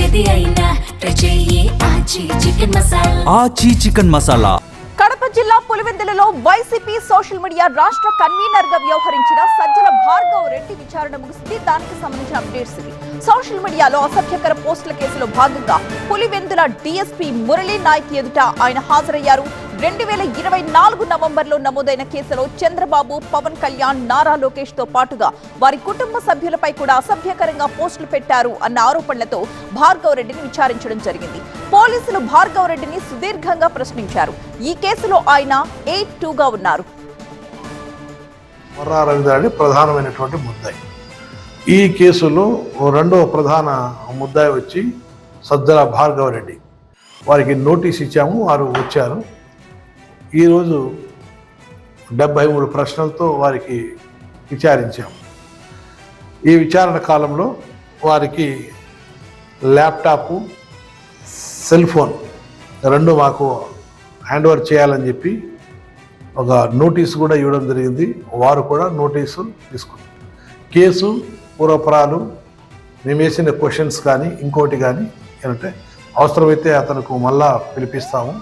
ఏది అయినా ట్రై చెయ్యి ఆచి చికెన్ మసాలా. ఆచి చికెన్ మసాలా. కడప జిల్లా పులివెందులలో వైసీపీ సోషల్ మీడియా రాష్ట్ర కన్వీనర్ గా వ్యవహరించిన సజ్జల భార్గవ్ రెడ్డి విచారణ ముగిసింది. దానికి సంబంధించిన అప్డేట్స్ ఇవి. సోషల్ మీడియాలో అసభ్యకర పోస్టుల కేసులో భాగంగా పులివెందుల డీఎస్పీ మురళీ నాయక్ ఎదుట ఆయన హాజరయ్యారు. 2024 నవంబర్లో నమోదైన కేసులో చంద్రబాబు, పవన్ కళ్యాణ్, నారా లోకేష్ తో పాటుగా వారి కుటుంబ సభ్యులపై కూడా అసభ్యకరంగా పోస్టులు పెట్టారు అన్న ఆరోపణలతో భార్గవ్ రెడ్డిని విచారించడం జరిగింది. పోలీసులు భార్గవ్ రెడ్డిని సుదీర్ఘంగా ప్రశ్నించారు. ఈ కేసులో ఆయన 8-2గా ఉన్నారు. ప్రధానమైనటువంటి ముద్దాయి. ఈ కేసులో రెండవ ప్రధాన ముద్దాయి వచ్చి సజ్జల భార్గవ్ రెడ్డి. వారికి నోటీస్ ఇచ్చాము, వారు వచ్చారు. ఈరోజు 73 ప్రశ్నలతో వారికి విచారించాము. ఈ విచారణ కాలంలో వారికి ల్యాప్టాపు, సెల్ ఫోన్ రెండు మాకు హ్యాండ్ ఓవర్ చేయాలని చెప్పి ఒక నోటీసు కూడా ఇవ్వడం జరిగింది. వారు కూడా నోటీసు తీసుకున్నారు. కేసు పూర్వపరాలు, మేము వేసిన క్వశ్చన్స్ కానీ ఇంకోటి కానీ ఏంటంటే అవసరమైతే అతనికి మళ్ళా పిలిపిస్తాము.